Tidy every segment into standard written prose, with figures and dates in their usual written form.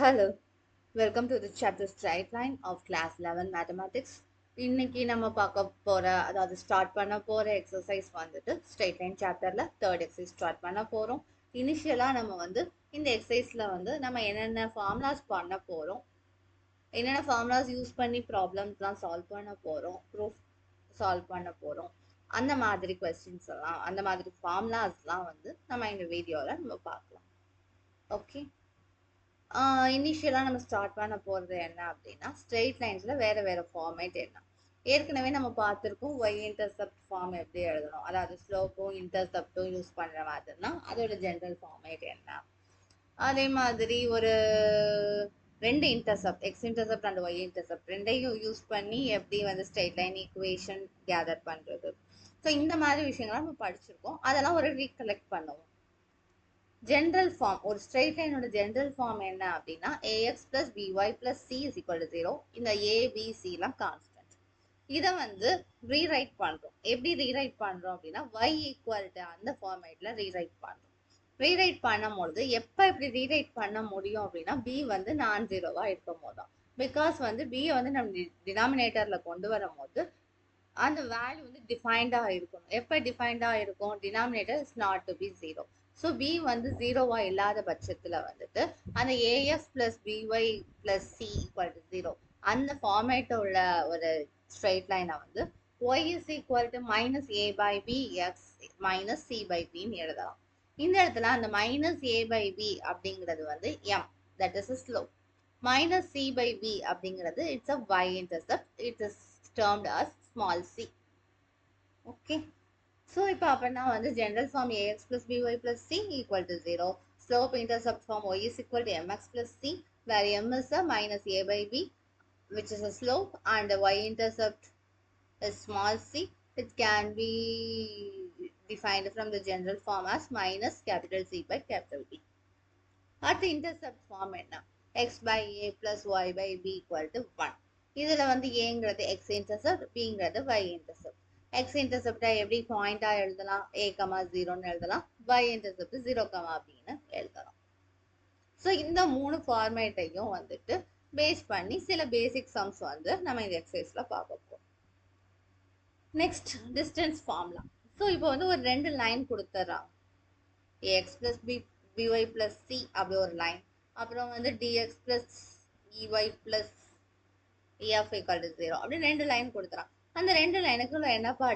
Hello, welcome to the chapter straight line of class 11 mathematics. இன்னைக்கு நம்ம பார்க்க போற அதாவது ஸ்டார்ட் பண்ண போற எக்ஸசைஸ் வந்துட்டு ஸ்ட்ரெயிட் லைன் சாப்டர்ல தேர்ட் எக்ஸசைஸ் ஸ்டார்ட் பண்ண போறோம். இனிஷியலா நம்ம வந்து இந்த எக்ஸசைஸ்ல வந்து நம்ம என்னென்ன ஃபார்முலாஸ் பண்ண போறோம், என்னென்ன ஃபார்முலாஸ் யூஸ் பண்ணி ப்ராப்ளம்ஸ்லாம் சால்வ் பண்ண போறோம், ப்ரூஃப் சால்வ் பண்ண போறோம், அந்த மாதிரி கொஸ்டின்ஸ் எல்லாம் அந்த மாதிரி ஃபார்முலாஸ்லாம் வந்து நம்ம இந்த வீடியோல நம்ம பார்க்கலாம். ஓகே, இனிஷியலாக நம்ம ஸ்டார்ட் பண்ண போகிறது என்ன அப்படின்னா ஸ்ட்ரெயிட் லைன்ஸில் வேறு வேறு ஃபார்மேட் என்ன. ஏற்கனவே நம்ம பார்த்துருக்கோம் ஒய் இன்டர்செப்ட் ஃபார்ம் எப்படி எழுதணும், அதாவது ஸ்லோப்பும் இன்டர்செப்டும் யூஸ் பண்ணுற மாதிரினா அதோட ஜென்ரல் ஃபார்மேட் என்ன. அதே மாதிரி ஒரு ரெண்டு intercept x intercept and y intercept ரெண்டையும் யூஸ் பண்ணி எப்படி வந்து ஸ்ட்ரெயிட் லைன் ஈக்குவேஷன் கேதர் பண்ணுறது. ஸோ இந்த மாதிரி விஷயங்கள்லாம் நம்ம படிச்சிருக்கோம். அதெல்லாம் ஒரு ரீகலெக்ட் பண்ணுவோம். ஜென்ரல் ஃபார்ம் ஒரு ஸ்ட்ரெயிட் லைனோட ஜென்ரல் ஃபார்ம் என்ன அப்படின்னா ax plus by plus c is equal to 0. இந்த a b c எல்லாம் கான்ஸ்டன்ட். இதை வந்து ரீரைட் பண்றோம். எப்படி ரீரைட் பண்றோம் அப்படின்னா y equal to அந்த ஃபார்மேட்ல ரீரைட் பண்றோம். ரீரைட் பண்ணும்போது எப்போ இப்படி ரீரைட் பண்ண முடியும் அப்படின்னா b வந்து நான் ஜீரோவா இருக்கும் போதுதான். பிகாஸ் வந்து b வந்து நம்ம டினாமினேட்டர்ல கொண்டு வரும்போது அந்த வேல்யூ வந்து டிஃபைன்டா இருக்கணும். எப்போ டிஃபைன்டா இருக்கும், denominator is not to be zero. So b வந்து ஜீரோவா இல்லாத பட்சத்தில் வந்துட்டு அந்த ax plus BY plus c equal to zero அந்த ஃபார்மேட்டை உள்ள ஒரு ஸ்ட்ரெயிட் லைனை வந்து y is equal to minus a by b x minus c by பின்னு எழுதலாம். இந்த இடத்துல அந்த மைனஸ் ஏ பை பி அப்படிங்கிறது வந்து m, that is slope. Minus c by b அப்படிங்கிறது it's a y intercept, it is termed as small c. Okay. So இப்போ அப்படின்னா வந்து general form ax plus by plus c equal to 0. Slope intercept form y is equal to mx plus c, where m is a minus a by b, which is a slope, and y intercept is small c. It can be defined from the general form as minus capital C by capital B. At the intercept form என்ன, x by a plus y by b equal to 1. இதுல வந்து ஏங்கிறது x intercept, பிங்கிறது y intercept. X இன்டர்செப்டை எப்படி பாயிண்டா எழுதலாம், a comma ஜீரோன்னு எழுதலாம், y இன்டர்செப்ட் ஜீரோ கமா அப்படின்னு எழுதலாம். ஸோ இந்த மூணு ஃபார்மேட்டையும் வந்துட்டு பேஸ் பண்ணி சில பேசிக் சம்ஸ் வந்து நம்ம இந்த எக்ஸசைஸ்ல பார்க்க போறோம். Next distance formula. ஸோ இப்போ வந்து ஒரு ரெண்டு லைன் கொடுத்துட்றாங்க, ax plus by plus c அப்படி ஒரு லைன், அப்புறம் வந்து dx plus ey plus f equal to 0 அப்படி ரெண்டு லைன் கொடுத்துறான். அந்த ரெண்டு லைனுக்குள்ள என்னப்பா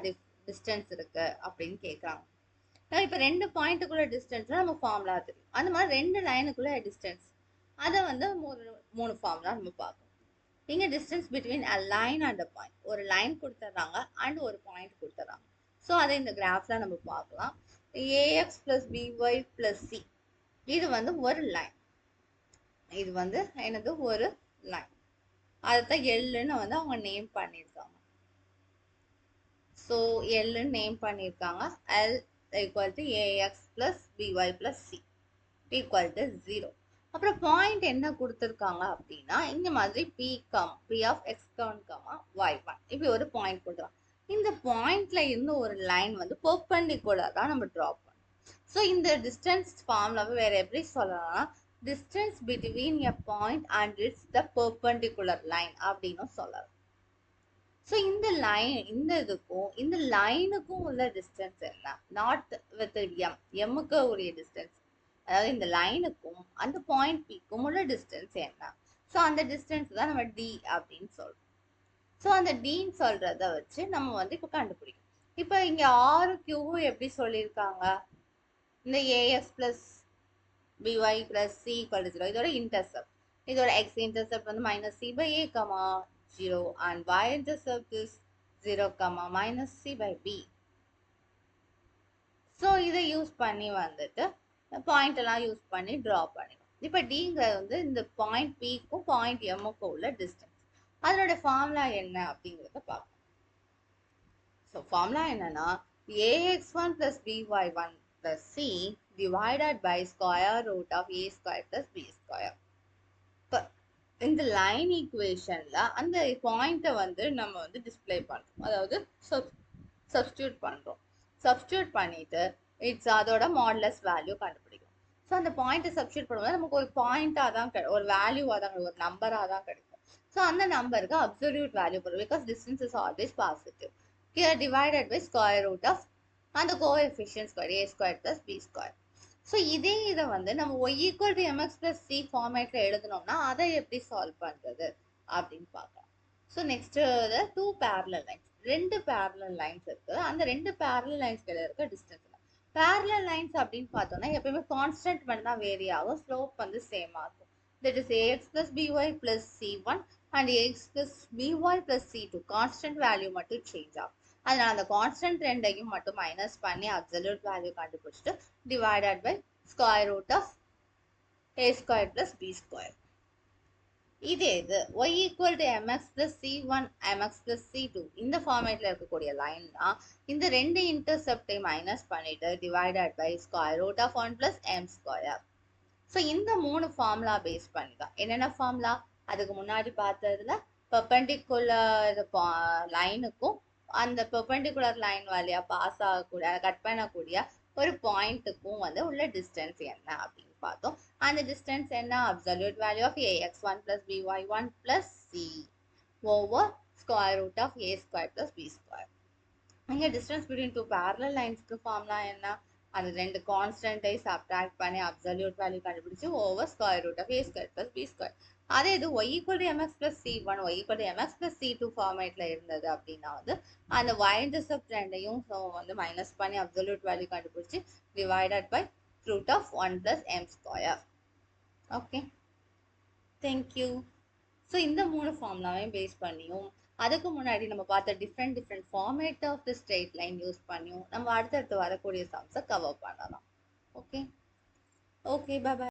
டிஸ்டன்ஸ் இருக்கு அப்படின்னு கேட்குறாங்க. இப்போ ரெண்டு பாயிண்ட்டுக்குள்ள டிஸ்டன்ஸ் நம்ம ஃபார்முலா தெரியும். அந்த மாதிரி ரெண்டு லைனுக்குள்ள டிஸ்டன்ஸ் அதை வந்து மூணு ஃபார்முலா நம்ம பார்க்கணும். இங்கே distance between a line and a point, ஒரு லைன் கொடுத்துட்றாங்க அண்ட் ஒரு பாயிண்ட் கொடுத்துட்றாங்க. ஸோ அதை இந்த கிராஃப்ல நம்ம பார்க்கலாம். ax plus by plus c இது வந்து ஒரு லைன், இது வந்து என்னது ஒரு லைன், அதைத்தான் எல்லுன்னு வந்து அவங்க நேம் பண்ணியிருக்காங்க. ஸோ எல்லுன்னு நேம் பண்ணியிருக்காங்க. L equal to a x plus BY plus c equal to 0. அப்புறம் பாயிண்ட் என்ன கொடுத்துருக்காங்க அப்படின்னா இந்த மாதிரி P of x one comma y one இப்படி ஒரு பாயிண்ட் கொடுத்துருக்காங்க. இந்த பாயிண்ட்ல இருந்து ஒரு லைன் வந்து பெர்பெண்டிகுலர் தான் நம்ம ட்ரா பண்ணோம். ஸோ இந்த டிஸ்டன்ஸ் ஃபார்முலாவை வேற எப்படி சொல்லலாம்னா distance between a point and it's the perpendicular line அப்படின்னு சொல்லலாம். ஸோ இந்த லைன் இந்த இதுக்கும் இந்த லைனுக்கும் உள்ள டிஸ்டன்ஸ் என்ன, நாட் வித் எம், எம்முக்கு உரிய டிஸ்டன்ஸ், அதாவது இந்த லைனுக்கும் அந்த பாயிண்ட் பிக்கும் உள்ள டிஸ்டன்ஸ் என்ன. ஸோ அந்த டிஸ்டன்ஸ் தான் நம்ம டி அப்படின்னு சொல்றோம். ஸோ அந்த டின்னு சொல்றத வச்சு நம்ம வந்து இப்போ கண்டுபிடிக்கணும். இப்போ இங்க ஆறு கியூவும் எப்படி சொல்லியிருக்காங்க, இந்த as plus by plus c equal to 0 இதோட இன்டர்செப்ட், இதோட x இன்டர்செப்ட் வந்து minus c by a comma 0 and y intercept is 0 comma minus c by b. So இதை யூஸ் பண்ணி வந்துட்டு பாயிண்ட் எல்லாம் யூஸ் பண்ணி ட்ரா பண்ணிடும். இப்போ டிங்கிறது வந்து இந்த பாயிண்ட் பிக்கும் பாயிண்ட் எம்முக்கும் உள்ள டிஸ்டன்ஸ், அதனோட ஃபார்முலா என்ன அப்படிங்கிறத பார்க்கணும். ஸோ ஃபார்முலா என்னன்னா ax1 plus by1 plus c divided by square root of a square plus b square. இந்த லைன் ஈக்குவேஷன்ல அந்த பாயிண்ட்டை வந்து நம்ம வந்து டிஸ்பிளே பண்றோம், அதாவது சப்ஸ்டியூட் பண்றோம். சப்ஸ்டியூட் பண்ணிட்டு இட்ஸ் அதோட மாடுலஸ் வேல்யூ கண்டுபிடிக்கும். ஸோ அந்த பாயிண்ட்டை சப்ஸ்டியூட் பண்ணும்போது நமக்கு ஒரு பாயிண்டாக தான் ஒரு வேல்யூவாக தான் ஒரு நம்பராக தான் கிடைக்கும். ஸோ அந்த நம்பருக்கு அப்சல்யூட் வேல்யூ போடும் because distance is always positive. Here divided by square root of அந்த coefficient square a square plus b square. So இதே இதை வந்து நம்ம y equal to m x plus c ஃபார்மேட்ல எழுதணும்னா அதை எப்படி சால்வ் பண்றது அப்படின்னு பார்க்கலாம். So next two parallel lines, ரெண்டு பேரலல் லைன்ஸ் இருக்கு. அந்த ரெண்டு பேரலல் லைன்ஸ்க்கு இருக்க டிஸ்டன்ஸ் பேரலல் லைன்ஸ் அப்படின்னு பார்த்தோம்னா எப்பயுமே கான்ஸ்டன்ட் மட்டும் தான் வேரி ஆகும், ஸ்லோப் வந்து சேம் ஆகும். That is ax plus by plus c1 and ax plus by plus c2 constant value மட்டும் சேஞ்ச் ஆகும். அதனால அந்த கான்ஸ்டன்ட் ரெண்டையும் மட்டும் மைனஸ் பண்ணி அப்சல்யூட் வேல்யூ கண்டுபிடிச்சிட்டு divided by square root of a square plus b square. இதே இது y equal to mx plus c1 mx plus c2 இந்த ஃபார்மேட்ல இருக்கக்கூடிய லைன் தான் இந்த ரெண்டு இன்டர்செப்டை மைனஸ் பண்ணிட்டு divided by square root of 1 plus m square. So இந்த மூணு ஃபார்முலா பேஸ் பண்ணி தான் என்னென்ன ஃபார்முலா அதுக்கு முன்னாடி பார்த்ததுல பெர்பெண்டிகுலர் லைனுக்கும் அந்த பெர்பெண்டிகுலர் லைன் வழியா பாஸ் ஆகக்கூடிய கட் பண்ணக்கூடிய ஒரு பாயிண்ட்டுக்கும் வந்து உள்ள டிஸ்டன்ஸ் என்ன அப்படின்னு பார்த்தோம். அந்த டிஸ்டன்ஸ் என்ன absolute value of ax1 plus by1 plus c over square root of a square plus b square. இங்க டிஸ்டன்ஸ் பிட்வீன் டூ பேரலல் லைன்ஸ்க்கு ஃபார்முலா என்ன, அந்த ரெண்டு கான்ஸ்டன்ட்டை சப்ட்ராக்ட் பண்ணி அப்சல்யூட் வேல்யூ கண்டுபிடிச்சு over square root of a square plus b square. அதே இது y equal to mx plus c1 y equal to mx plus c2 ஃபார்மேட்ல இருந்தது அப்படின்னா வந்து அந்த y இன்டர்செப்ட் ரெண்டையும் வந்து மைனஸ் பண்ணி அப்சல்யூட் வேல்யூ கண்டுபிடிச்சு divided by root of 1 plus m square. Okay, thank you. So இந்த மூணு ஃபார்முலாவையும் பேஸ் பண்ணியும் அதுக்கு முன்னாடி நம்ம பார்த்த different format of the straight line use பண்ணியும் நம்ம அடுத்தடுத்து வரக்கூடிய சம்ஸை கவர் பண்ணலாம். Okay okay, by.